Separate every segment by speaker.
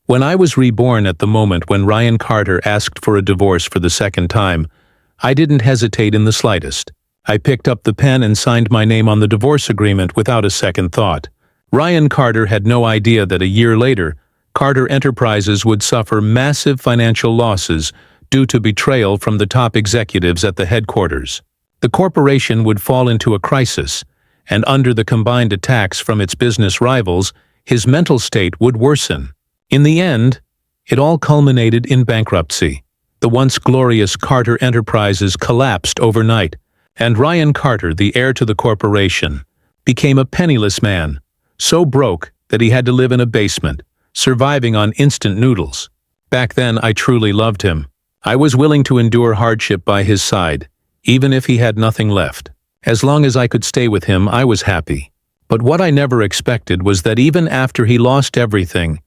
Speaker 1: When I was reborn at the moment when Ryan Carter asked for a divorce for the second time, I didn't hesitate in the slightest. I picked up the pen and signed my name on the divorce agreement without a second thought. Ryan Carter had no idea that a year later, Carter Enterprises would suffer massive financial losses due to betrayal from the top executives at the headquarters. The corporation would fall into a crisis, and under the combined attacks from its business rivals, his mental state would worsen. In the end, it all culminated in bankruptcy. The once glorious Carter Enterprises collapsed overnight, and Ryan Carter, the heir to the corporation, became a penniless man, so broke that he had to live in a basement, surviving on instant noodles. Back then, I truly loved him. I was willing to endure hardship by his side, even if he had nothing left. As long as I could stay with him, I was happy. But what I never expected was that even after he lost everything,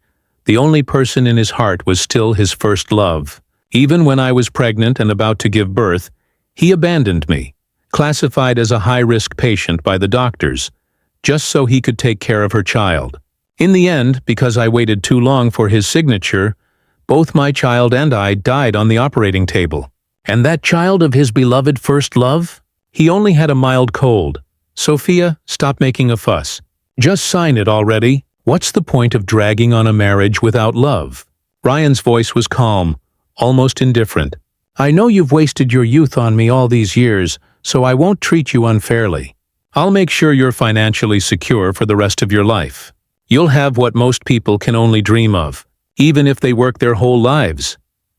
Speaker 1: the only person in his heart was still his first love. Even when I was pregnant and about to give birth, he abandoned me, classified as a high-risk patient by the doctors, just so he could take care of her child. In the end, because I waited too long for his signature, both my child and I died on the operating table. And that child of his beloved first love? He only had a mild cold. Sophia, stop making a fuss. Just sign it already. What's the point of dragging on a marriage without love? Ryan's voice was calm, almost indifferent. I know you've wasted your youth on me all these years, so I won't treat you unfairly. I'll make sure you're financially secure for the rest of your life. You'll have what most people can only dream of, even if they work their whole lives.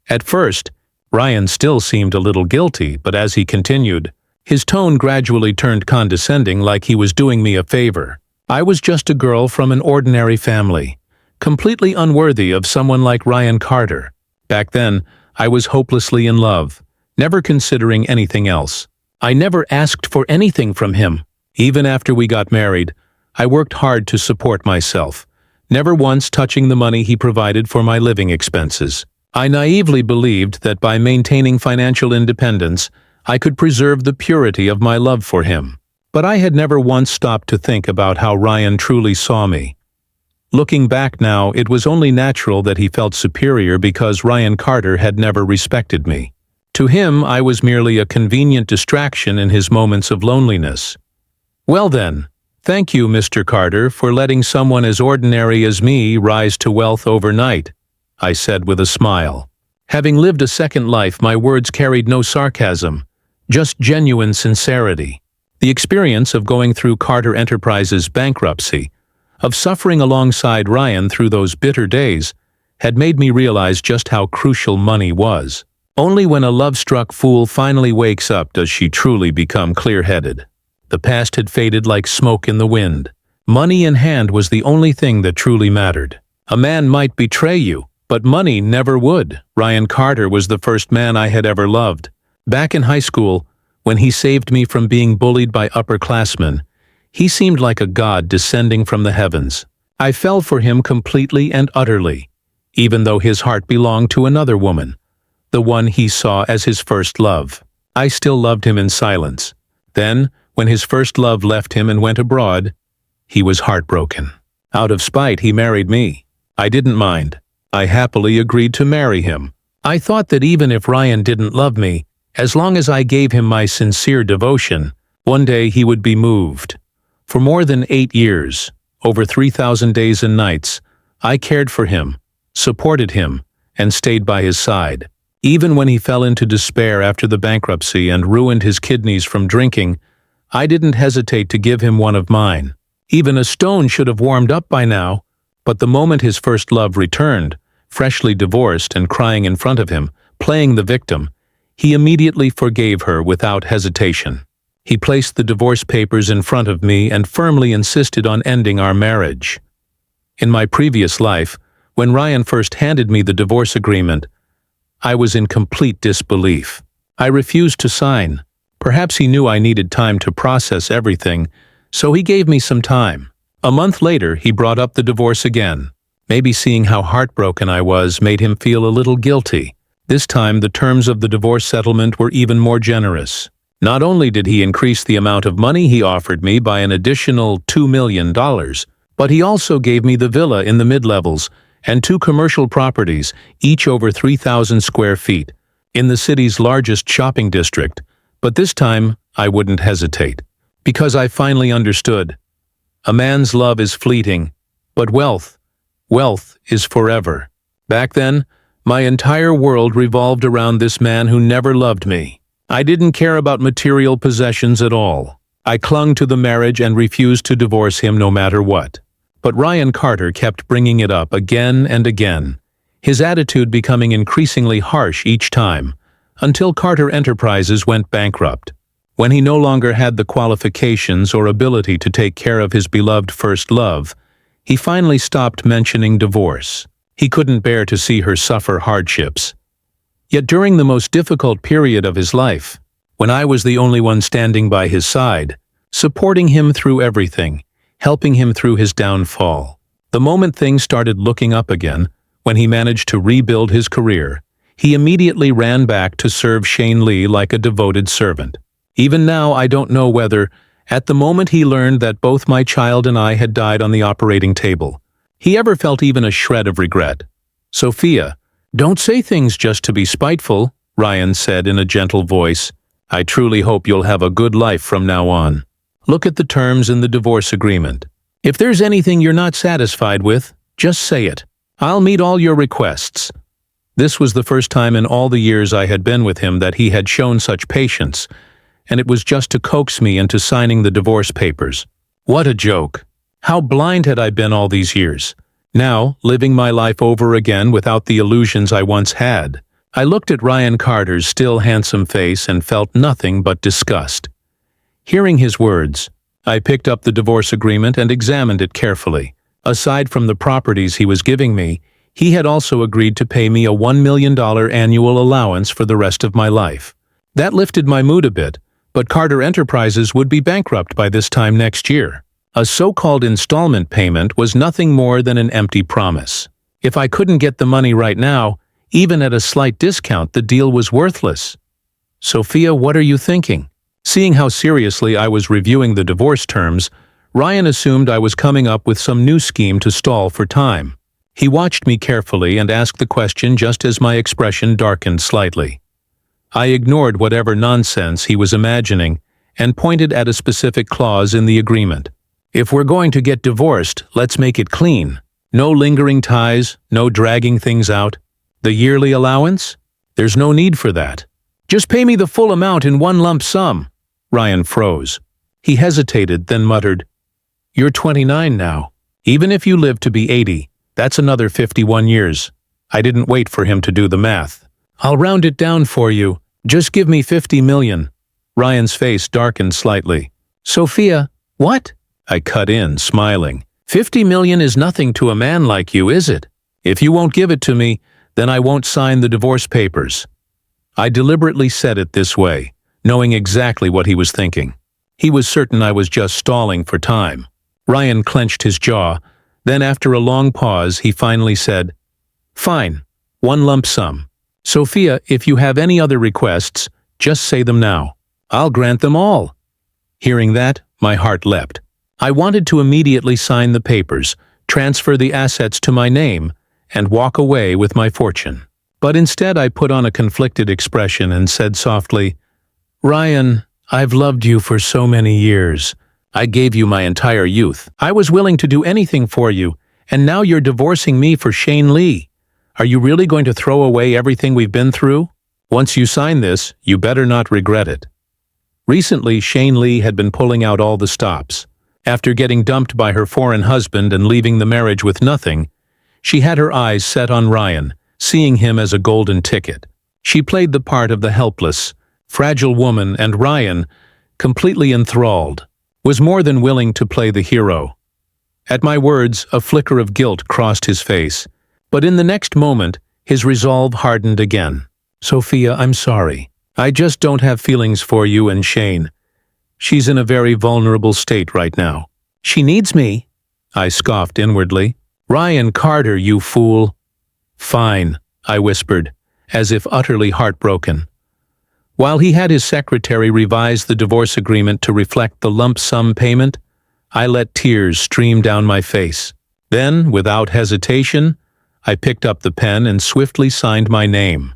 Speaker 1: At first, Ryan still seemed a little guilty, but as he continued, his tone gradually turned condescending, like he was doing me a favor. I was just a girl from an ordinary family, completely unworthy of someone like Ryan Carter. Back then, I was hopelessly in love, never considering anything else. I never asked for anything from him. Even after we got married, I worked hard to support myself, never once touching the money he provided for my living expenses. I naively believed that by maintaining financial independence, I could preserve the purity of my love for him. But I had never once stopped to think about how Ryan truly saw me. Looking back now, it was only natural that he felt superior because Ryan Carter had never respected me. To him, I was merely a convenient distraction in his moments of loneliness. Well then, thank you, Mr. Carter, for letting someone as ordinary as me rise to wealth overnight, I said with a smile. Having lived a second life, my words carried no sarcasm, just genuine sincerity. The experience of going through Carter Enterprises' bankruptcy, of suffering alongside Ryan through those bitter days, had made me realize just how crucial money was. Only when a love-struck fool finally wakes up does she truly become clear-headed. The past had faded like smoke in the wind. Money in hand was the only thing that truly mattered. A man might betray you, but money never would. Ryan Carter was the first man I had ever loved. Back in high school, when he saved me from being bullied by upperclassmen, he seemed like a god descending from the heavens. I fell for him completely and utterly, even though his heart belonged to another woman, the one he saw as his first love. I still loved him in silence. Then, when his first love left him and went abroad, he was heartbroken. Out of spite, he married me. I didn't mind. I happily agreed to marry him. I thought that even if Ryan didn't love me, as long as I gave him my sincere devotion, one day he would be moved. For more than 8 years, over 3,000 days and nights, I cared for him, supported him, and stayed by his side. Even when he fell into despair after the bankruptcy and ruined his kidneys from drinking, I didn't hesitate to give him one of mine. Even a stone should have warmed up by now, but the moment his first love returned, freshly divorced and crying in front of him, playing the victim, he immediately forgave her without hesitation. He placed the divorce papers in front of me and firmly insisted on ending our marriage. In my previous life, when Ryan first handed me the divorce agreement, I was in complete disbelief. I refused to sign. Perhaps he knew I needed time to process everything, so he gave me some time. A month later, he brought up the divorce again. Maybe seeing how heartbroken I was made him feel a little guilty. This time, the terms of the divorce settlement were even more generous. Not only did he increase the amount of money he offered me by an additional $2 million, but he also gave me the villa in the mid-levels and 2 commercial properties, each over 3,000 square feet, in the city's largest shopping district. But this time, I wouldn't hesitate. Because I finally understood. A man's love is fleeting, but wealth is forever. Back then, my entire world revolved around this man who never loved me. I didn't care about material possessions at all. I clung to the marriage and refused to divorce him no matter what. But Ryan Carter kept bringing it up again and again, his attitude becoming increasingly harsh each time, until Carter Enterprises went bankrupt. When he no longer had the qualifications or ability to take care of his beloved first love, he finally stopped mentioning divorce. He couldn't bear to see her suffer hardships. Yet during the most difficult period of his life, when I was the only one standing by his side, supporting him through everything, helping him through his downfall, the moment things started looking up again, when he managed to rebuild his career, he immediately ran back to serve Shane Lee like a devoted servant. Even now, I don't know whether, at the moment he learned that both my child and I had died on the operating table, he ever felt even a shred of regret. "Sophia, don't say things just to be spiteful," Ryan said in a gentle voice. "I truly hope you'll have a good life from now on. Look at the terms in the divorce agreement. If there's anything you're not satisfied with, just say it. I'll meet all your requests." This was the first time in all the years I had been with him that he had shown such patience, and it was just to coax me into signing the divorce papers. What a joke! How blind had I been all these years? Now, living my life over again without the illusions I once had, I looked at Ryan Carter's still handsome face and felt nothing but disgust. Hearing his words, I picked up the divorce agreement and examined it carefully. Aside from the properties he was giving me, he had also agreed to pay me a $1 million annual allowance for the rest of my life. That lifted my mood a bit, but Carter Enterprises would be bankrupt by this time next year. A so-called installment payment was nothing more than an empty promise. If I couldn't get the money right now, even at a slight discount, the deal was worthless. "Sophia, what are you thinking?" Seeing how seriously I was reviewing the divorce terms, Ryan assumed I was coming up with some new scheme to stall for time. He watched me carefully and asked the question just as my expression darkened slightly. I ignored whatever nonsense he was imagining and pointed at a specific clause in the agreement. "If we're going to get divorced, let's make it clean. No lingering ties, no dragging things out. The yearly allowance? There's no need for that. Just pay me the full amount in one lump sum." Ryan froze. He hesitated, then muttered, "You're 29 now. Even if you live to be 80, that's another 51 years. I didn't wait for him to do the math. "I'll round it down for you. Just give me 50 million. Ryan's face darkened slightly. "Sophia, what?" I cut in, smiling. 50 million is nothing to a man like you, is it? If you won't give it to me, then I won't sign the divorce papers." I deliberately said it this way, knowing exactly what he was thinking. He was certain I was just stalling for time. Ryan clenched his jaw. Then after a long pause, he finally said, "Fine, one lump sum. Sophia, if you have any other requests, just say them now. I'll grant them all." Hearing that, my heart leapt. I wanted to immediately sign the papers, transfer the assets to my name, and walk away with my fortune. But instead I put on a conflicted expression and said softly, "Ryan, I've loved you for so many years. I gave you my entire youth. I was willing to do anything for you, and now you're divorcing me for Shane Lee. Are you really going to throw away everything we've been through? Once you sign this, you better not regret it." Recently, Shane Lee had been pulling out all the stops. After getting dumped by her foreign husband and leaving the marriage with nothing, she had her eyes set on Ryan, seeing him as a golden ticket. She played the part of the helpless, fragile woman, and Ryan, completely enthralled, was more than willing to play the hero. At my words, a flicker of guilt crossed his face, but in the next moment, his resolve hardened again. "Sophia, I'm sorry. I just don't have feelings for you and Shane. She's in a very vulnerable state right now." "She needs me," I scoffed inwardly. "Ryan Carter, you fool." "Fine," I whispered, as if utterly heartbroken. While he had his secretary revise the divorce agreement to reflect the lump sum payment, I let tears stream down my face. Then, without hesitation, I picked up the pen and swiftly signed my name.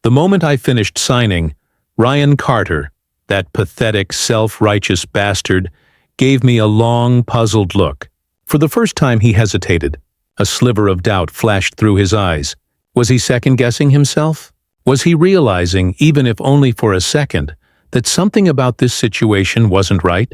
Speaker 1: The moment I finished signing, Ryan Carter, that pathetic, self-righteous bastard, gave me a long, puzzled look. For the first time he hesitated. A sliver of doubt flashed through his eyes. Was he second-guessing himself? Was he realizing, even if only for a second, that something about this situation wasn't right?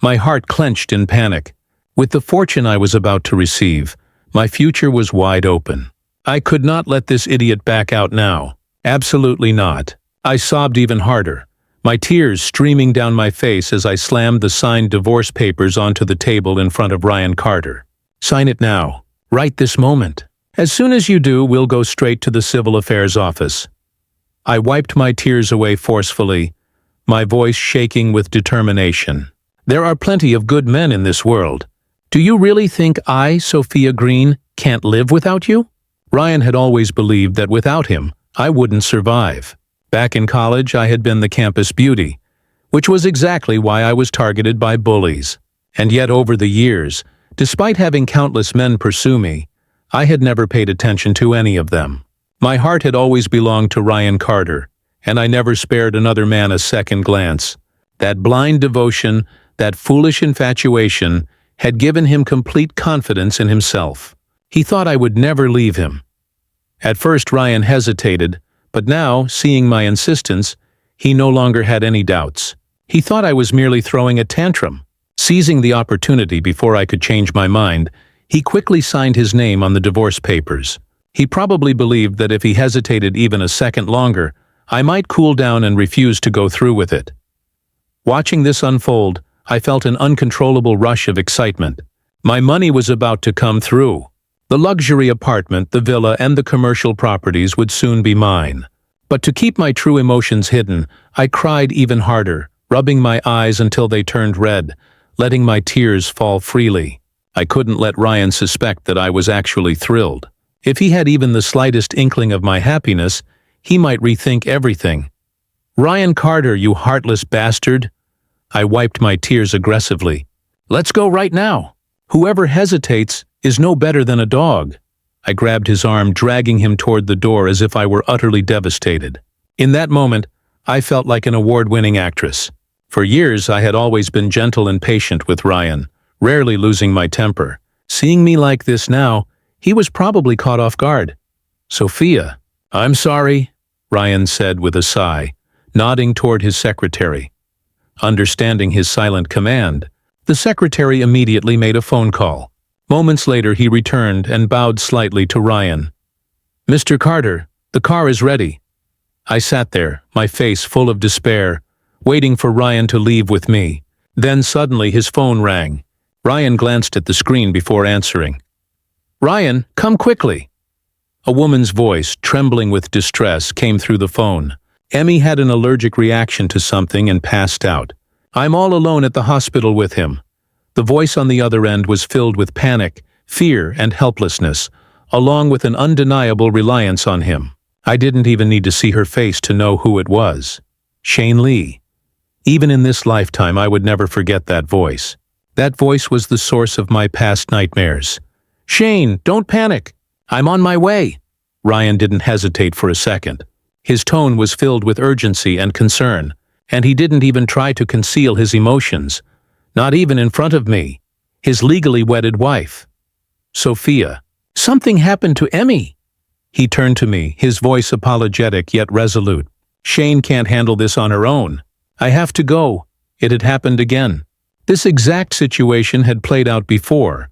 Speaker 1: My heart clenched in panic. With the fortune I was about to receive, my future was wide open. I could not let this idiot back out now. Absolutely not. I sobbed even harder, my tears streaming down my face as I slammed the signed divorce papers onto the table in front of Ryan Carter. Sign it now. Right this moment. As soon as you do, we'll go straight to the Civil Affairs office. I wiped my tears away forcefully, my voice shaking with determination. There are plenty of good men in this world. Do you really think I, Sophia Green, can't live without you? Ryan had always believed that without him, I wouldn't survive. Back in college, I had been the campus beauty, which was exactly why I was targeted by bullies. And yet over the years, despite having countless men pursue me, I had never paid attention to any of them. My heart had always belonged to Ryan Carter, and I never spared another man a second glance. That blind devotion, that foolish infatuation, had given him complete confidence in himself. He thought I would never leave him. At first Ryan hesitated, but now, seeing my insistence, he no longer had any doubts. He thought I was merely throwing a tantrum. Seizing the opportunity before I could change my mind, he quickly signed his name on the divorce papers. He probably believed that if he hesitated even a second longer, I might cool down and refuse to go through with it. Watching this unfold, I felt an uncontrollable rush of excitement. My money was about to come through. The luxury apartment, the villa, and the commercial properties would soon be mine. But to keep my true emotions hidden, I cried even harder, rubbing my eyes until they turned red, letting my tears fall freely. I couldn't let Ryan suspect that I was actually thrilled. If he had even the slightest inkling of my happiness, he might rethink everything. Ryan Carter, you heartless bastard! I wiped my tears aggressively. Let's go right now. Whoever hesitates is no better than a dog. I grabbed his arm, dragging him toward the door as if I were utterly devastated. In that moment, I felt like an award-winning actress. For years, I had always been gentle and patient with Ryan, rarely losing my temper. Seeing me like this now, he was probably caught off guard. Sophia, I'm sorry, Ryan said with a sigh, nodding toward his secretary. Understanding his silent command, the secretary immediately made a phone call. Moments later, he returned and bowed slightly to Ryan. Mr. Carter, the car is ready. I sat there, my face full of despair, waiting for Ryan to leave with me. Then suddenly his phone rang. Ryan glanced at the screen before answering. Ryan, come quickly. A woman's voice, trembling with distress, came through the phone. Emmy had an allergic reaction to something and passed out. I'm all alone at the hospital with him. The voice on the other end was filled with panic, fear, and helplessness, along with an undeniable reliance on him. I didn't even need to see her face to know who it was. Shane Lee. Even in this lifetime, I would never forget that voice. That voice was the source of my past nightmares. Shane, don't panic. I'm on my way. Ryan didn't hesitate for a second. His tone was filled with urgency and concern, and he didn't even try to conceal his emotions. Not even in front of me, his legally wedded wife. Sophia, something happened to Emmy. He turned to me, his voice apologetic yet resolute. Shane can't handle this on her own. I have to go. It had happened again. This exact situation had played out before,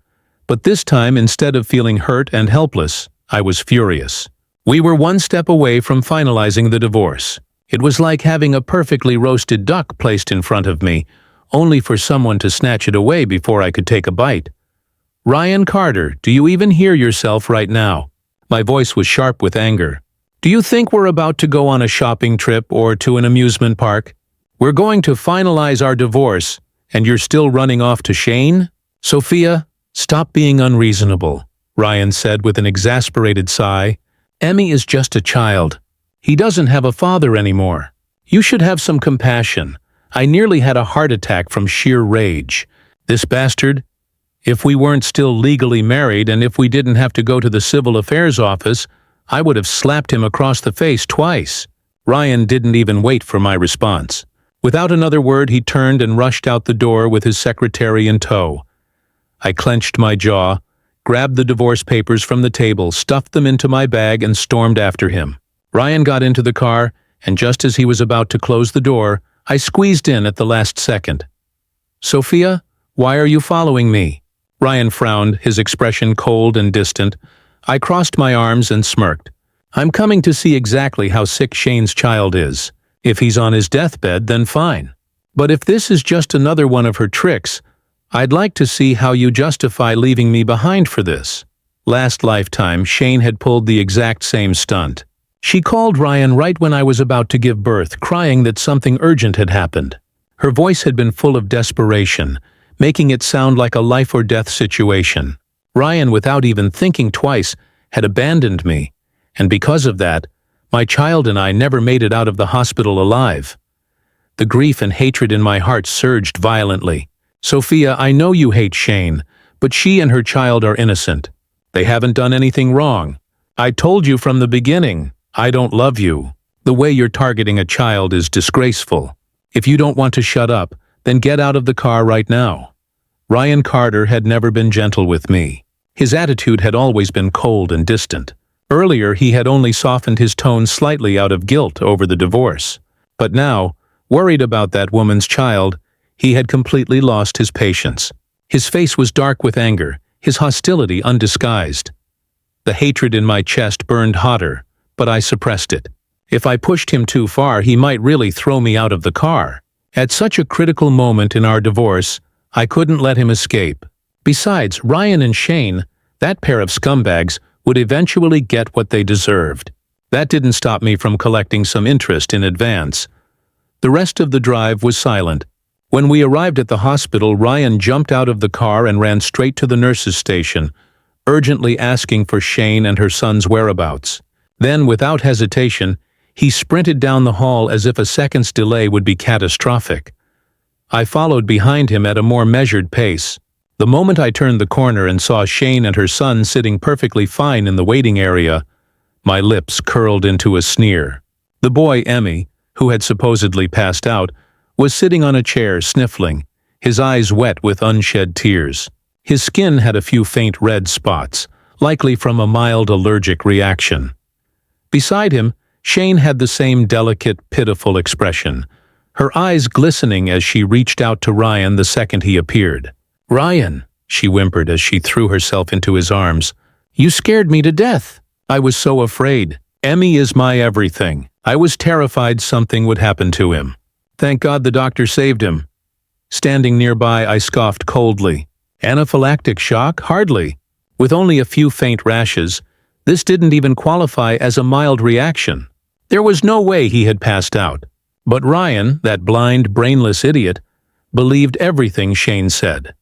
Speaker 1: but this time, instead of feeling hurt and helpless, I was furious. We were one step away from finalizing the divorce. It was like having a perfectly roasted duck placed in front of me, only for someone to snatch it away before I could take a bite. Ryan Carter, do you even hear yourself right now? My voice was sharp with anger. Do you think we're about to go on a shopping trip or to an amusement park? We're going to finalize our divorce, and you're still running off to Shane? Sophia, stop being unreasonable, Ryan said with an exasperated sigh. Emmy is just a child. He doesn't have a father anymore. You should have some compassion. I nearly had a heart attack from sheer rage. This bastard, If we weren't still legally married and if we didn't have to go to the civil affairs office, I would have slapped him across the face twice. Ryan didn't even wait for my response. Without another word, he turned and rushed out the door with his secretary in tow. I clenched my jaw, grabbed the divorce papers from the table, stuffed them into my bag, and stormed after him. Ryan got into the car, and just as he was about to close the door, I squeezed in at the last second. "Sophia, why are you following me?" Ryan frowned, his expression cold and distant. I crossed my arms and smirked. "I'm coming to see exactly how sick Shane's child is. If he's on his deathbed, then fine. But if this is just another one of her tricks, I'd like to see how you justify leaving me behind for this." Last lifetime, Shane had pulled the exact same stunt. She called Ryan right when I was about to give birth, crying that something urgent had happened. Her voice had been full of desperation, making it sound like a life-or-death situation. Ryan, without even thinking twice, had abandoned me, and because of that, my child and I never made it out of the hospital alive. The grief and hatred in my heart surged violently. "Sophia, I know you hate Shane, but she and her child are innocent. They haven't done anything wrong. I told you from the beginning, I don't love you. The way you're targeting a child is disgraceful. If you don't want to shut up, then get out of the car right now." Ryan Carter had never been gentle with me. His attitude had always been cold and distant. Earlier, he had only softened his tone slightly out of guilt over the divorce. But now, worried about that woman's child, he had completely lost his patience. His face was dark with anger, his hostility undisguised. The hatred in my chest burned hotter, but I suppressed it. If I pushed him too far, he might really throw me out of the car. At such a critical moment in our divorce, I couldn't let him escape. Besides, Ryan and Shane, that pair of scumbags, would eventually get what they deserved. That didn't stop me from collecting some interest in advance. The rest of the drive was silent. When we arrived at the hospital, Ryan jumped out of the car and ran straight to the nurse's station, urgently asking for Shane and her son's whereabouts. Then, without hesitation, he sprinted down the hall as if a second's delay would be catastrophic. I followed behind him at a more measured pace. The moment I turned the corner and saw Shane and her son sitting perfectly fine in the waiting area, my lips curled into a sneer. The boy, Emmy, who had supposedly passed out, was sitting on a chair sniffling, his eyes wet with unshed tears. His skin had a few faint red spots, likely from a mild allergic reaction. Beside him, Shane had the same delicate, pitiful expression, her eyes glistening as she reached out to Ryan the second he appeared. "Ryan," she whimpered as she threw herself into his arms, "you scared me to death. I was so afraid. Emmy is my everything. I was terrified something would happen to him. Thank God the doctor saved him." Standing nearby, I scoffed coldly. Anaphylactic shock? Hardly. With only a few faint rashes, this didn't even qualify as a mild reaction. There was no way he had passed out. But Ryan, that blind, brainless idiot, believed everything Shane said.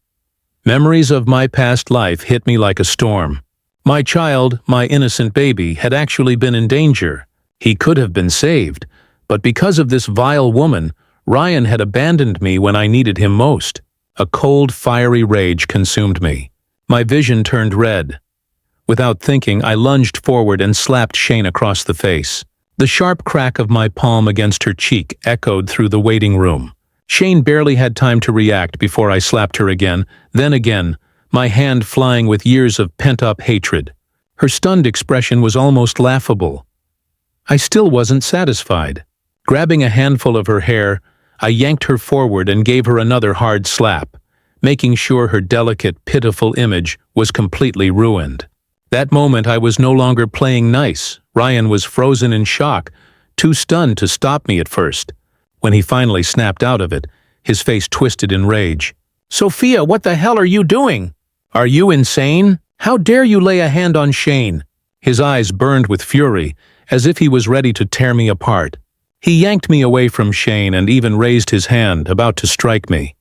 Speaker 1: Memories of my past life hit me like a storm. My child, my innocent baby, had actually been in danger. He could have been saved, but because of this vile woman, Ryan had abandoned me when I needed him most. A cold, fiery rage consumed me. My vision turned red. Without thinking, I lunged forward and slapped Shane across the face. The sharp crack of my palm against her cheek echoed through the waiting room. Shane barely had time to react before I slapped her again, then again, my hand flying with years of pent-up hatred. Her stunned expression was almost laughable. I still wasn't satisfied. Grabbing a handful of her hair, I yanked her forward and gave her another hard slap, making sure her delicate, pitiful image was completely ruined. That moment I was no longer playing nice. Ryan was frozen in shock, too stunned to stop me at first. When he finally snapped out of it, his face twisted in rage. "Sophia, what the hell are you doing? Are you insane? How dare you lay a hand on Shane?" His eyes burned with fury, as if he was ready to tear me apart. He yanked me away from Shane and even raised his hand, about to strike me.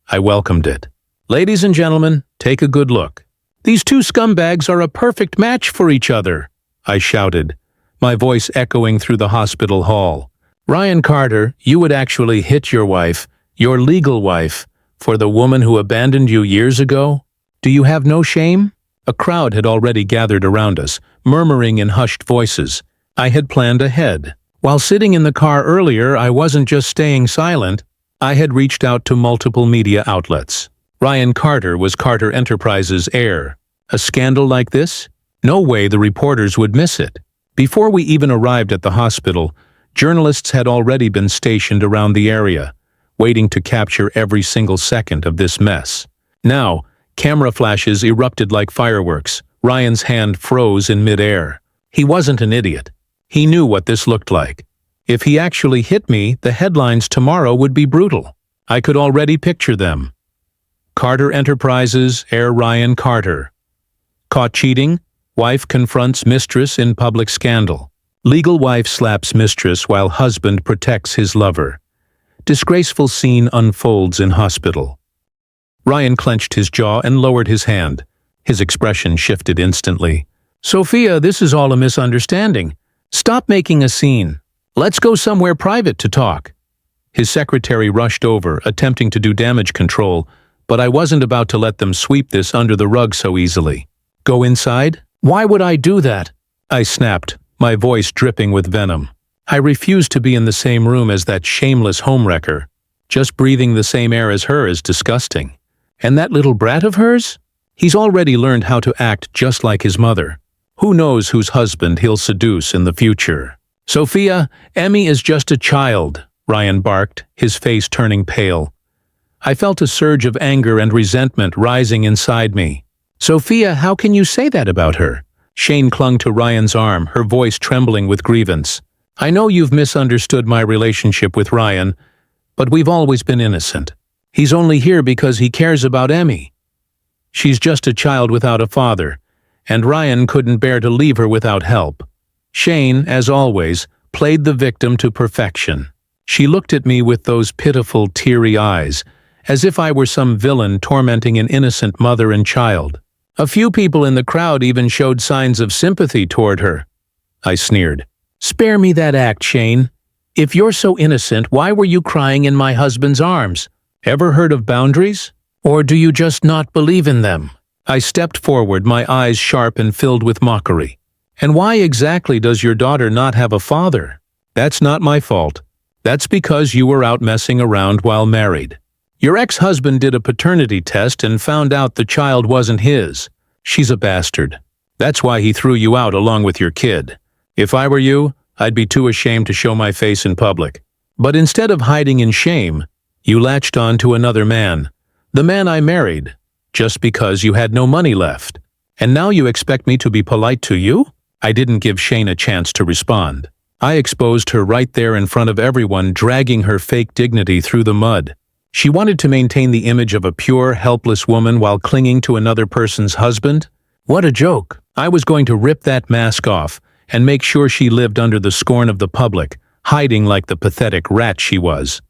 Speaker 1: I welcomed it. "Ladies and gentlemen, take a good look. These two scumbags are a perfect match for each other," I shouted, my voice echoing through the hospital hall. "Ryan Carter, you would actually hit your wife, your legal wife, for the woman who abandoned you years ago?" Do you have no shame? A crowd had already gathered around us, murmuring in hushed voices. I had planned ahead. While sitting in the car earlier, I wasn't just staying silent. I had reached out to multiple media outlets. Ryan Carter was Carter Enterprises' heir. A scandal like this? No way the reporters would miss it. Before we even arrived at the hospital, journalists had already been stationed around the area, waiting to capture every single second of this mess. Now, camera flashes erupted like fireworks. Ryan's hand froze in midair. He wasn't an idiot. He knew what this looked like. If he actually hit me, the headlines tomorrow would be brutal. I could already picture them. Carter Enterprises, heir Ryan Carter. Caught cheating? Wife confronts mistress in public scandal. Legal wife slaps mistress while husband protects his lover. Disgraceful scene unfolds in hospital. Ryan clenched his jaw and lowered his hand. His expression shifted instantly. Sophia, this is all a misunderstanding. Stop making a scene. Let's go somewhere private to talk. His secretary rushed over, attempting to do damage control, but I wasn't about to let them sweep this under the rug so easily. Go inside? Why would I do that? I snapped, my voice dripping with venom. I refused to be in the same room as that shameless homewrecker. Just breathing the same air as her is disgusting. And that little brat of hers? He's already learned how to act just like his mother. Who knows whose husband he'll seduce in the future? Sophia, Emmy is just a child, Ryan barked, his face turning pale. I felt a surge of anger and resentment rising inside me. Sophia, how can you say that about her? Shane clung to Ryan's arm, her voice trembling with grievance. I know you've misunderstood my relationship with Ryan, but we've always been innocent. He's only here because he cares about Emmy. She's just a child without a father, and Ryan couldn't bear to leave her without help. Shane, as always, played the victim to perfection. She looked at me with those pitiful, teary eyes, as if I were some villain tormenting an innocent mother and child. A few people in the crowd even showed signs of sympathy toward her. I sneered. Spare me that act, Shane. If you're so innocent, why were you crying in my husband's arms? Ever heard of boundaries? Or do you just not believe in them? I stepped forward, my eyes sharp and filled with mockery. And why exactly does your daughter not have a father? That's not my fault. That's because you were out messing around while married. Your ex-husband did a paternity test and found out the child wasn't his. She's a bastard. That's why he threw you out along with your kid. If I were you, I'd be too ashamed to show my face in public. But instead of hiding in shame, you latched on to another man. The man I married, just because you had no money left. And now you expect me to be polite to you? I didn't give Shane a chance to respond. I exposed her right there in front of everyone, dragging her fake dignity through the mud. She wanted to maintain the image of a pure, helpless woman while clinging to another person's husband? What a joke. I was going to rip that mask off and make sure she lived under the scorn of the public, hiding like the pathetic rat she was.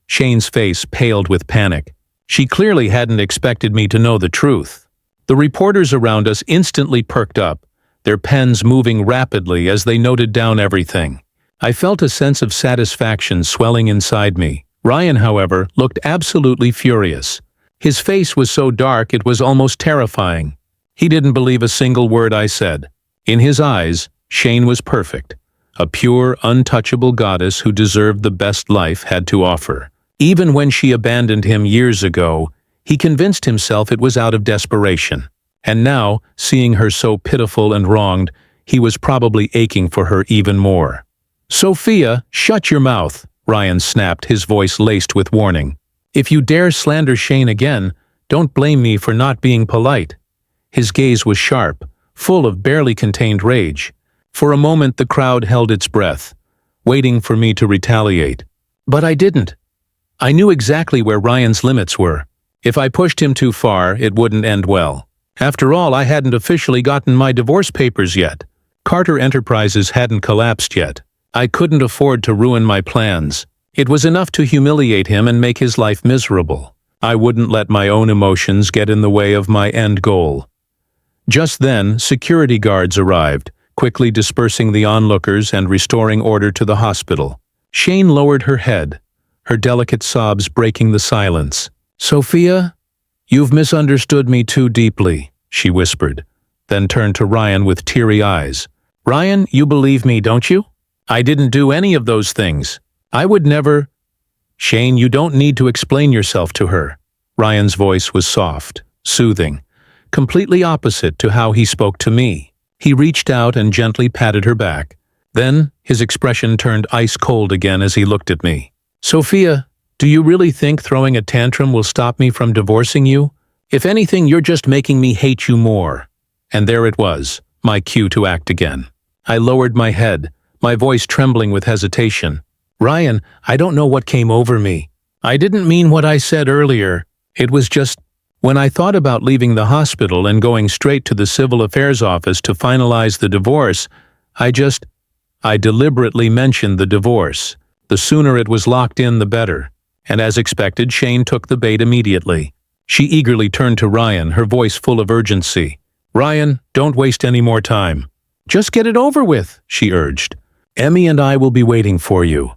Speaker 1: Shane's face paled with panic. She clearly hadn't expected me to know the truth. The reporters around us instantly perked up, their pens moving rapidly as they noted down everything. I felt a sense of satisfaction swelling inside me. Ryan, however, looked absolutely furious. His face was so dark it was almost terrifying. He didn't believe a single word I said. In his eyes, Shane was perfect. A pure, untouchable goddess who deserved the best life had to offer. Even when she abandoned him years ago, he convinced himself it was out of desperation. And now, seeing her so pitiful and wronged, he was probably aching for her even more. Sophia, shut your mouth, Ryan snapped, his voice laced with warning. If you dare slander Shane again, don't blame me for not being polite. His gaze was sharp, full of barely contained rage. For a moment the crowd held its breath, waiting for me to retaliate. But I didn't. I knew exactly where Ryan's limits were. If I pushed him too far, it wouldn't end well. After all, I hadn't officially gotten my divorce papers yet. Carter Enterprises hadn't collapsed yet. I couldn't afford to ruin my plans. It was enough to humiliate him and make his life miserable. I wouldn't let my own emotions get in the way of my end goal. Just then, security guards arrived, quickly dispersing the onlookers and restoring order to the hospital. Shane lowered her head, her delicate sobs breaking the silence. Sophia, "You've misunderstood me too deeply," she whispered, then turned to Ryan with teary eyes. "Ryan, you believe me, don't you? I didn't do any of those things. I would never—" "Shane, you don't need to explain yourself to her." Ryan's voice was soft, soothing, completely opposite to how he spoke to me. He reached out and gently patted her back. Then, his expression turned ice-cold again as he looked at me. "Sophia, do you really think throwing a tantrum will stop me from divorcing you? If anything, you're just making me hate you more." And there it was, my cue to act again. I lowered my head, my voice trembling with hesitation. "Ryan, I don't know what came over me. I didn't mean what I said earlier. It was just, when I thought about leaving the hospital and going straight to the civil affairs office to finalize the divorce, I deliberately mentioned the divorce. The sooner it was locked in, the better." And as expected, Shane took the bait immediately. She eagerly turned to Ryan, her voice full of urgency. "Ryan, don't waste any more time. Just get it over with," she urged. "Emmy and I will be waiting for you."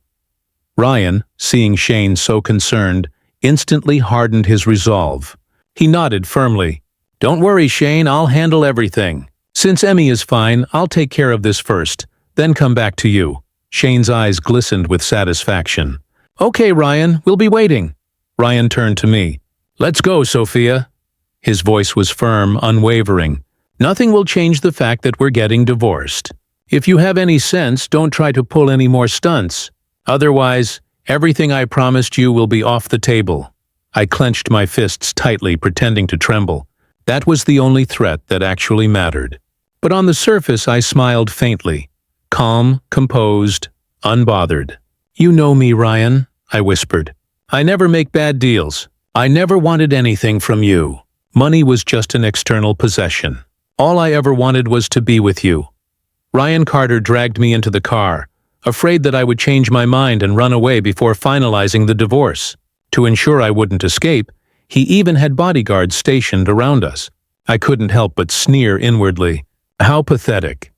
Speaker 1: Ryan, seeing Shane so concerned, instantly hardened his resolve. He nodded firmly. "Don't worry, Shane, I'll handle everything. Since Emmy is fine, I'll take care of this first, then come back to you." Shane's eyes glistened with satisfaction. "Okay, Ryan, we'll be waiting." Ryan turned to me. "Let's go, Sophia." His voice was firm, unwavering. "Nothing will change the fact that we're getting divorced. If you have any sense, don't try to pull any more stunts. Otherwise, everything I promised you will be off the table." I clenched my fists tightly, pretending to tremble. That was the only threat that actually mattered. But on the surface, I smiled faintly. Calm, composed, unbothered. "You know me, Ryan," I whispered. "I never make bad deals. I never wanted anything from you. Money was just an external possession. All I ever wanted was to be with you." Ryan Carter dragged me into the car, afraid that I would change my mind and run away before finalizing the divorce. To ensure I wouldn't escape, he even had bodyguards stationed around us. I couldn't help but sneer inwardly. How pathetic.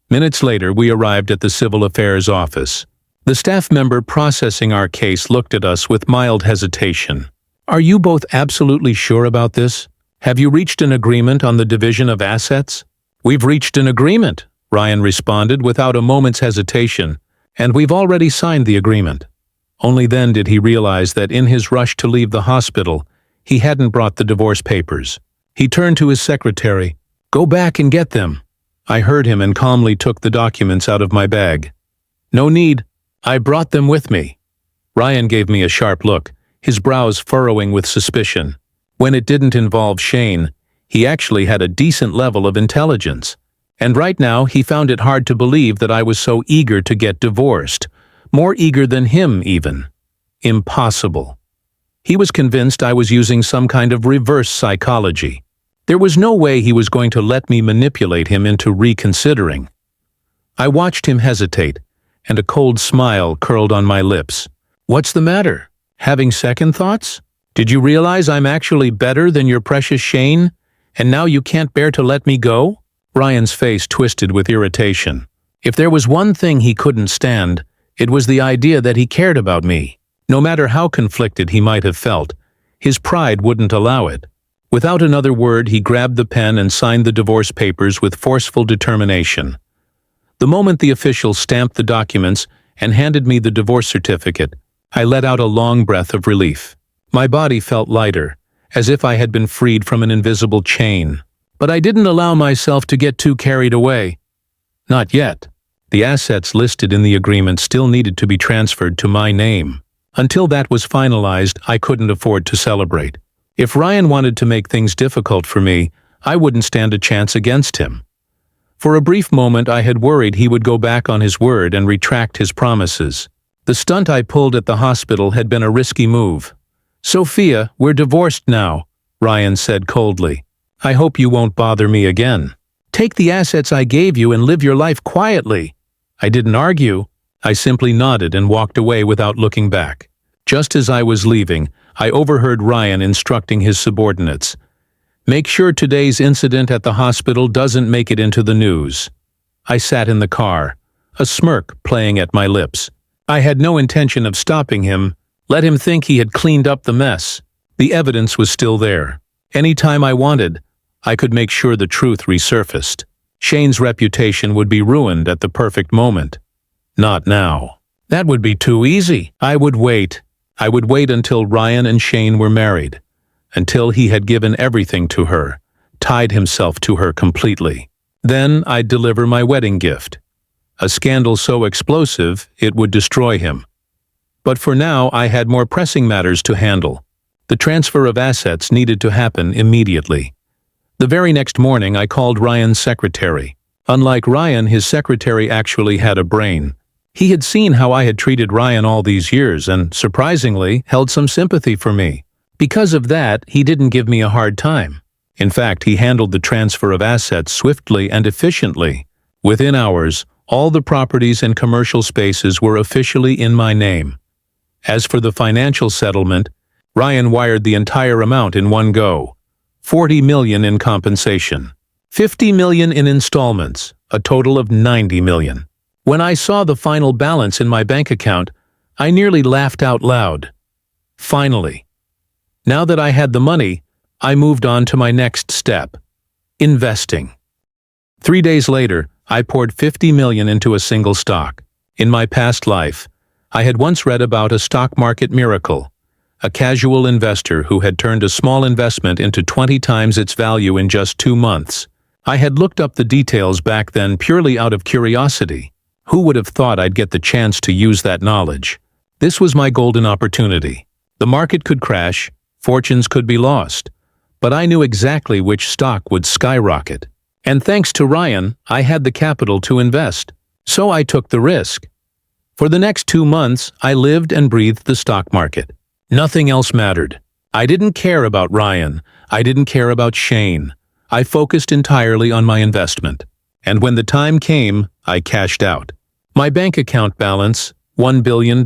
Speaker 1: Minutes later, we arrived at the Civil Affairs office. The staff member processing our case looked at us with mild hesitation. "Are you both absolutely sure about this? Have you reached an agreement on the division of assets?" "We've reached an agreement," Ryan responded without a moment's hesitation, "and we've already signed the agreement." Only then did he realize that in his rush to leave the hospital, he hadn't brought the divorce papers. He turned to his secretary. "Go back and get them." I heard him and calmly took the documents out of my bag. "No need. I brought them with me." Ryan gave me a sharp look, his brows furrowing with suspicion. When it didn't involve Shane, he actually had a decent level of intelligence. And right now, he found it hard to believe that I was so eager to get divorced. More eager than him, even. Impossible. He was convinced I was using some kind of reverse psychology. There was no way he was going to let me manipulate him into reconsidering. I watched him hesitate, and a cold smile curled on my lips. "What's the matter? Having second thoughts? Did you realize I'm actually better than your precious Shane, and now you can't bear to let me go?" Ryan's face twisted with irritation. If there was one thing he couldn't stand, it was the idea that he cared about me. No matter how conflicted he might have felt, his pride wouldn't allow it. Without another word, he grabbed the pen and signed the divorce papers with forceful determination. The moment the official stamped the documents and handed me the divorce certificate, I let out a long breath of relief. My body felt lighter, as if I had been freed from an invisible chain. But I didn't allow myself to get too carried away. Not yet. The assets listed in the agreement still needed to be transferred to my name. Until that was finalized, I couldn't afford to celebrate. If Ryan wanted to make things difficult for me, I wouldn't stand a chance against him. For a brief moment, I had worried he would go back on his word and retract his promises. The stunt I pulled at the hospital had been a risky move. "Sophia, we're divorced now," Ryan said coldly. "I hope you won't bother me again. Take the assets I gave you and live your life quietly." I didn't argue. I simply nodded and walked away without looking back. Just as I was leaving, I overheard Ryan instructing his subordinates. "Make sure today's incident at the hospital doesn't make it into the news." I sat in the car, a smirk playing at my lips. I had no intention of stopping him. Let him think he had cleaned up the mess. The evidence was still there. Anytime I wanted, I could make sure the truth resurfaced. Shane's reputation would be ruined at the perfect moment. Not now. That would be too easy. I would wait. I would wait until Ryan and Shane were married, until he had given everything to her, tied himself to her completely. Then I'd deliver my wedding gift. A scandal so explosive it would destroy him. But for now, I had more pressing matters to handle. The transfer of assets needed to happen immediately. The very next morning, I called Ryan's secretary. Unlike Ryan, his secretary actually had a brain. He had seen how I had treated Ryan all these years and, surprisingly, held some sympathy for me. Because of that, he didn't give me a hard time. In fact, he handled the transfer of assets swiftly and efficiently. Within hours, all the properties and commercial spaces were officially in my name. As for the financial settlement, Ryan wired the entire amount in one go. $40 million in compensation, $50 million in installments, a total of $90 million. When I saw the final balance in my bank account, I nearly laughed out loud. Finally. Now that I had the money, I moved on to my next step: investing. 3 days later, I poured $50 million into a single stock. In my past life, I had once read about a stock market miracle, a casual investor who had turned a small investment into 20 times its value in just 2 months. I had looked up the details back then purely out of curiosity. Who would have thought I'd get the chance to use that knowledge? This was my golden opportunity. The market could crash, fortunes could be lost, but I knew exactly which stock would skyrocket. And thanks to Ryan, I had the capital to invest. So I took the risk. For the next 2 months, I lived and breathed the stock market. Nothing else mattered. I didn't care about Ryan. I didn't care about Shane. I focused entirely on my investment. And when the time came, I cashed out. My bank account balance, $1 billion.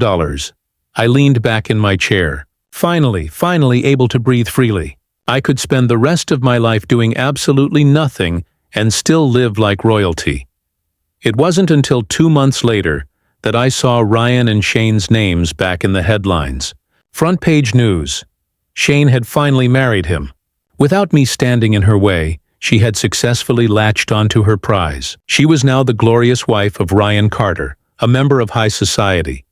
Speaker 1: I leaned back in my chair. Finally able to breathe freely. I could spend the rest of my life doing absolutely nothing and still live like royalty. It wasn't until 2 months later that I saw Ryan and Shane's names back in the headlines. Front page news. Shane had finally married him. Without me standing in her way, she had successfully latched onto her prize. She was now the glorious wife of Ryan Carter, a member of high society.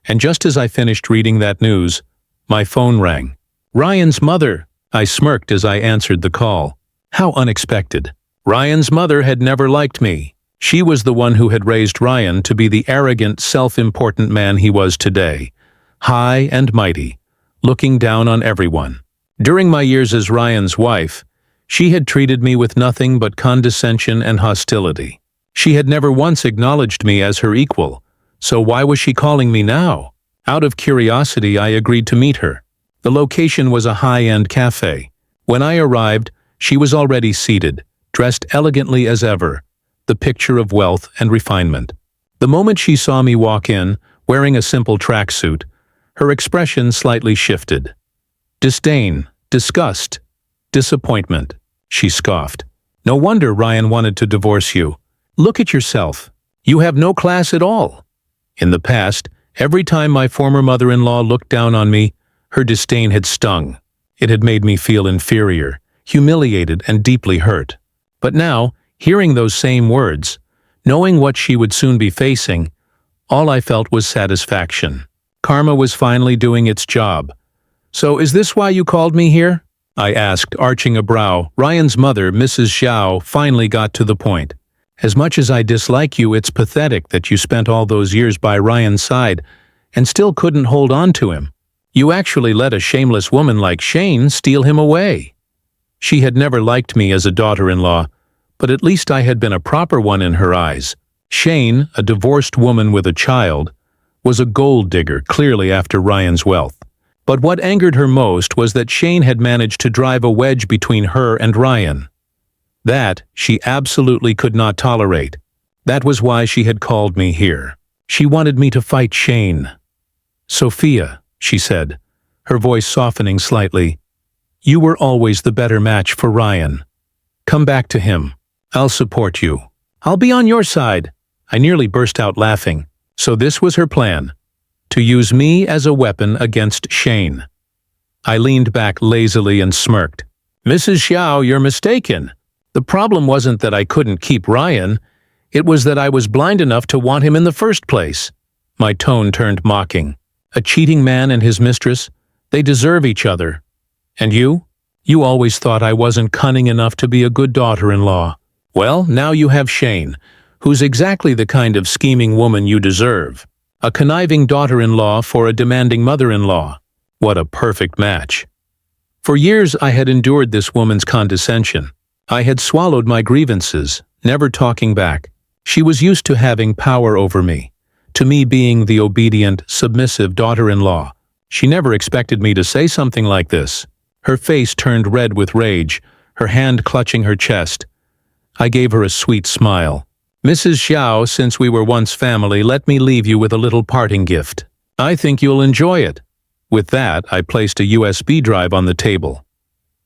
Speaker 1: And just as I finished reading that news, my phone rang. Ryan's mother! I smirked as I answered the call. How unexpected. Ryan's mother had never liked me. She was the one who had raised Ryan to be the arrogant, self-important man he was today. High and mighty, looking down on everyone. During my years as Ryan's wife, she had treated me with nothing but condescension and hostility. She had never once acknowledged me as her equal, so why was she calling me now? Out of curiosity, I agreed to meet her. The location was a high-end cafe. When I arrived, she was already seated, dressed elegantly as ever, the picture of wealth and refinement. The moment she saw me walk in, wearing a simple tracksuit, her expression slightly shifted. Disdain, disgust, disappointment. She scoffed. No wonder Ryan wanted to divorce you. Look at yourself. You have no class at all. In the past, every time my former mother-in-law looked down on me, her disdain had stung. It had made me feel inferior, humiliated, and deeply hurt. But now, hearing those same words, knowing what she would soon be facing, all I felt was satisfaction. Karma was finally doing its job. So is this why you called me here? I asked, arching a brow. Ryan's mother, Mrs. Zhao, finally got to the point. As much as I dislike you, it's pathetic that you spent all those years by Ryan's side and still couldn't hold on to him. You actually let a shameless woman like Shane steal him away. She had never liked me as a daughter-in-law, but at least I had been a proper one in her eyes. Shane, a divorced woman with a child, was a gold digger, clearly after Ryan's wealth. But what angered her most was that Shane had managed to drive a wedge between her and Ryan. That she absolutely could not tolerate. That was why she had called me here. She wanted me to fight Shane. Sophia, she said, her voice softening slightly, you were always the better match for Ryan. Come back to him. I'll support you. I'll be on your side. I nearly burst out laughing. So this was her plan. To use me as a weapon against Shane. I leaned back lazily and smirked. Mrs. Xiao, you're mistaken. The problem wasn't that I couldn't keep Ryan. It was that I was blind enough to want him in the first place. My tone turned mocking. A cheating man and his mistress, they deserve each other. And you? You always thought I wasn't cunning enough to be a good daughter-in-law. Well, now you have Shane, who's exactly the kind of scheming woman you deserve. A conniving daughter-in-law for a demanding mother-in-law. What a perfect match. For years I had endured this woman's condescension. I had swallowed my grievances, never talking back. She was used to having power over me, to me being the obedient, submissive daughter-in-law. She never expected me to say something like this. Her face turned red with rage, her hand clutching her chest. I gave her a sweet smile. Mrs. Xiao, since we were once family, let me leave you with a little parting gift. I think you'll enjoy it. With that, I placed a USB drive on the table.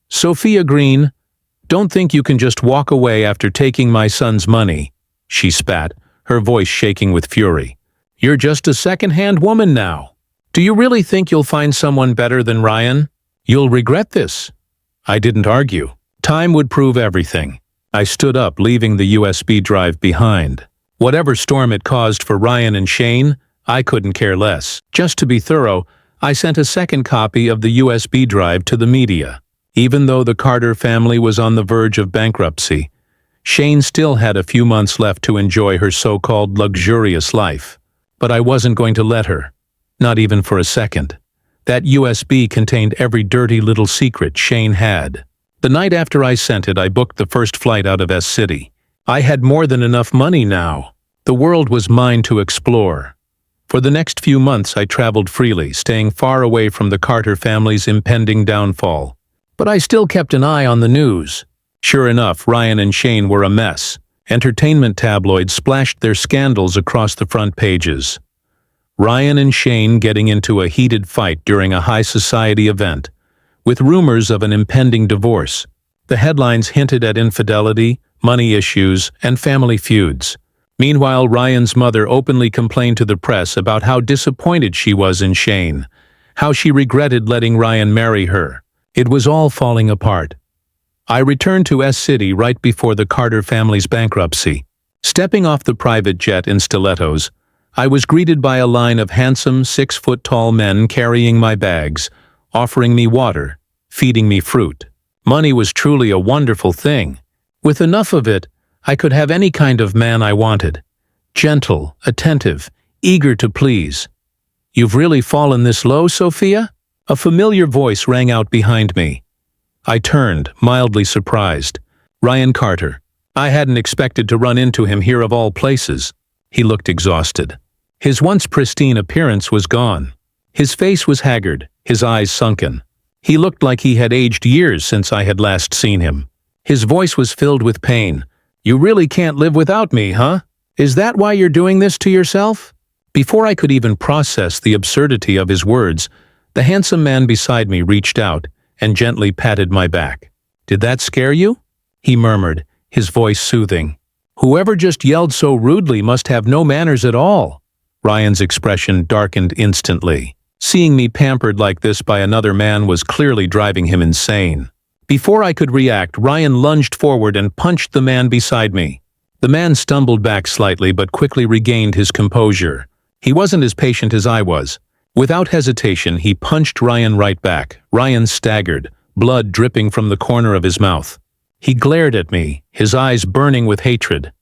Speaker 1: Sophia Green, don't think you can just walk away after taking my son's money, she spat, her voice shaking with fury. You're just a second-hand woman now. Do you really think you'll find someone better than Ryan? You'll regret this. I didn't argue. Time would prove everything. I stood up, leaving the USB drive behind. Whatever storm it caused for Ryan and Shane, I couldn't care less. Just to be thorough, I sent a second copy of the USB drive to the media. Even though the Carter family was on the verge of bankruptcy, Shane still had a few months left to enjoy her so-called luxurious life. But I wasn't going to let her. Not even for a second. That USB contained every dirty little secret Shane had. The night after I sent it, I booked the first flight out of S-City. I had more than enough money now. The world was mine to explore. For the next few months, I traveled freely, staying far away from the Carter family's impending downfall. But I still kept an eye on the news. Sure enough, Ryan and Shane were a mess. Entertainment tabloids splashed their scandals across the front pages. Ryan and Shane getting into a heated fight during a high society event, with rumors of an impending divorce. The headlines hinted at infidelity, money issues, and family feuds. Meanwhile, Ryan's mother openly complained to the press about how disappointed she was in Shane, how she regretted letting Ryan marry her. It was all falling apart. I returned to S-City right before the Carter family's bankruptcy. Stepping off the private jet in stilettos, I was greeted by a line of handsome 6-foot-tall men carrying my bags, offering me water, feeding me fruit. Money was truly a wonderful thing. With enough of it, I could have any kind of man I wanted. Gentle, attentive, eager to please. You've really fallen this low, Sophia? A familiar voice rang out behind me. I turned, mildly surprised. Ryan Carter. I hadn't expected to run into him here of all places. He looked exhausted. His once pristine appearance was gone. His face was haggard, his eyes sunken. He looked like he had aged years since I had last seen him. His voice was filled with pain. You really can't live without me, huh? Is that why you're doing this to yourself? Before I could even process the absurdity of his words, the handsome man beside me reached out and gently patted my back. Did that scare you? He murmured, his voice soothing. Whoever just yelled so rudely must have no manners at all. Ryan's expression darkened instantly. Seeing me pampered like this by another man was clearly driving him insane. Before I could react, Ryan lunged forward and punched the man beside me. The man stumbled back slightly but quickly regained his composure. He wasn't as patient as I was. Without hesitation, he punched Ryan right back. Ryan staggered, blood dripping from the corner of his mouth. He glared at me, his eyes burning with hatred.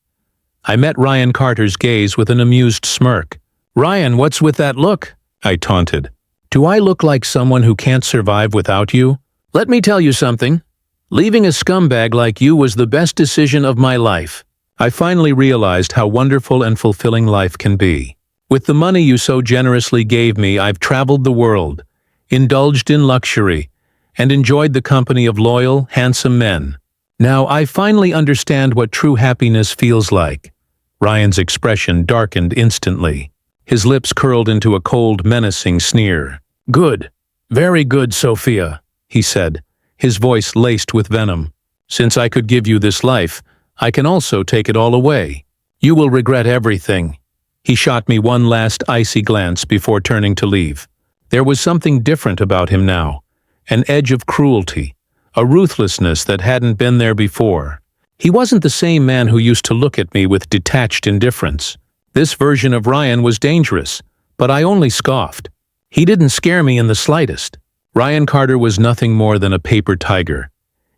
Speaker 1: I met Ryan Carter's gaze with an amused smirk. Ryan, what's with that look? I taunted. Do I look like someone who can't survive without you? Let me tell you something. Leaving a scumbag like you was the best decision of my life. I finally realized how wonderful and fulfilling life can be. With the money you so generously gave me, I've traveled the world, indulged in luxury, and enjoyed the company of loyal, handsome men. Now I finally understand what true happiness feels like. Ryan's expression darkened instantly. His lips curled into a cold, menacing sneer. Good. Very good, Sophia, he said, his voice laced with venom. Since I could give you this life, I can also take it all away. You will regret everything. He shot me one last icy glance before turning to leave. There was something different about him now, an edge of cruelty, a ruthlessness that hadn't been there before. He wasn't the same man who used to look at me with detached indifference. This version of Ryan was dangerous, but I only scoffed. He didn't scare me in the slightest. Ryan Carter was nothing more than a paper tiger,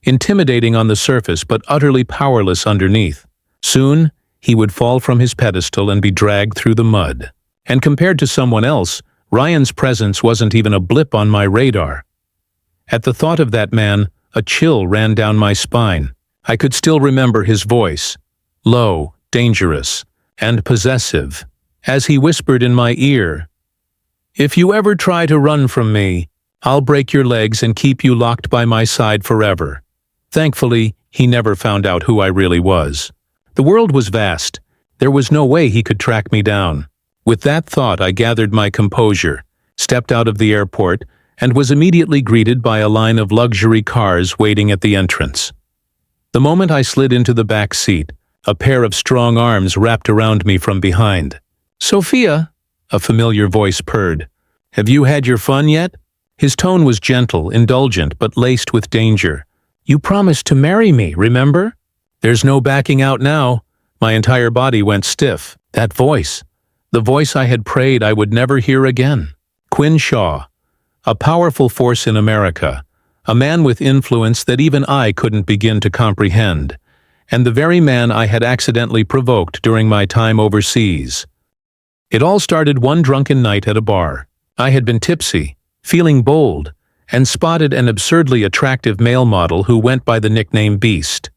Speaker 1: intimidating on the surface but utterly powerless underneath. Soon, he would fall from his pedestal and be dragged through the mud. And compared to someone else, Ryan's presence wasn't even a blip on my radar. At the thought of that man, a chill ran down my spine. I could still remember his voice, low, dangerous, and possessive, as he whispered in my ear, "If you ever try to run from me, I'll break your legs and keep you locked by my side forever." Thankfully, he never found out who I really was. The world was vast. There was no way he could track me down. With that thought, I gathered my composure, stepped out of the airport, and was immediately greeted by a line of luxury cars waiting at the entrance. The moment I slid into the back seat, a pair of strong arms wrapped around me from behind. "Sophia," a familiar voice purred. "Have you had your fun yet?" His tone was gentle, indulgent, but laced with danger. "You promised to marry me, remember?" There's no backing out now. My entire body went stiff. That voice. The voice I had prayed I would never hear again. Quinn Shaw. A powerful force in America. A man with influence that even I couldn't begin to comprehend. And the very man I had accidentally provoked during my time overseas. It all started one drunken night at a bar. I had been tipsy, feeling bold, and spotted an absurdly attractive male model who went by the nickname Beast.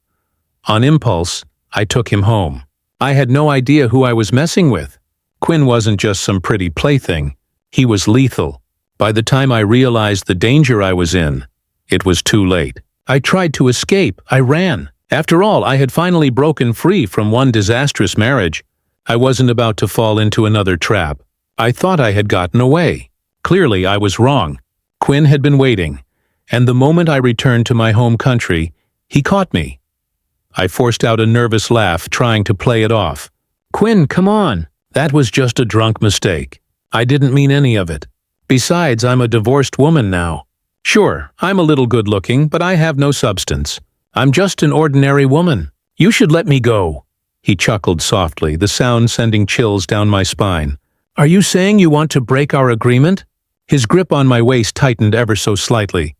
Speaker 1: On impulse, I took him home. I had no idea who I was messing with. Quinn wasn't just some pretty plaything. He was lethal. By the time I realized the danger I was in, it was too late. I tried to escape. I ran. After all, I had finally broken free from one disastrous marriage. I wasn't about to fall into another trap. I thought I had gotten away. Clearly, I was wrong. Quinn had been waiting, and the moment I returned to my home country, he caught me. I forced out a nervous laugh, trying to play it off. "Quinn, come on. That was just a drunk mistake. I didn't mean any of it. Besides, I'm a divorced woman now. Sure, I'm a little good-looking, but I have no substance. I'm just an ordinary woman. You should let me go." He chuckled softly, the sound sending chills down my spine. "Are you saying you want to break our agreement?" His grip on my waist tightened ever so slightly.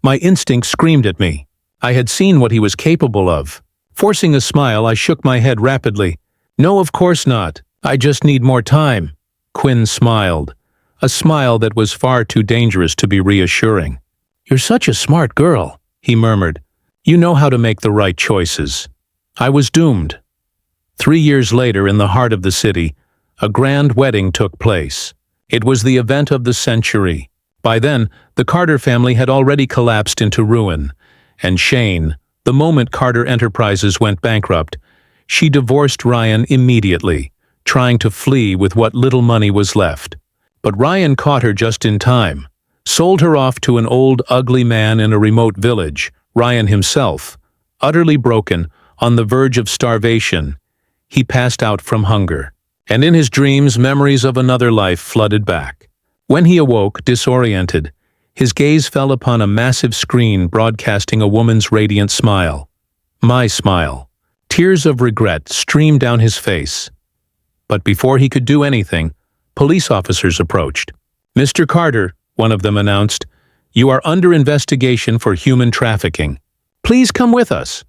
Speaker 1: My instinct screamed at me. I had seen what he was capable of. Forcing a smile, I shook my head rapidly. "No, of course not. I just need more time." Quinn smiled, a smile that was far too dangerous to be reassuring. "You're such a smart girl," he murmured. "You know how to make the right choices." I was doomed. 3 years later, in the heart of the city, a grand wedding took place. It was the event of the century. By then, the Carter family had already collapsed into ruin, and Shane, the moment Carter Enterprises went bankrupt, she divorced Ryan immediately, trying to flee with what little money was left. But Ryan caught her just in time, sold her off to an old, ugly man in a remote village, Ryan himself, utterly broken, on the verge of starvation. He passed out from hunger, and in his dreams memories of another life flooded back. When he awoke, disoriented, his gaze fell upon a massive screen broadcasting a woman's radiant smile. My smile. Tears of regret streamed down his face. But before he could do anything, police officers approached. "Mr. Carter," one of them announced, "you are under investigation for human trafficking. Please come with us."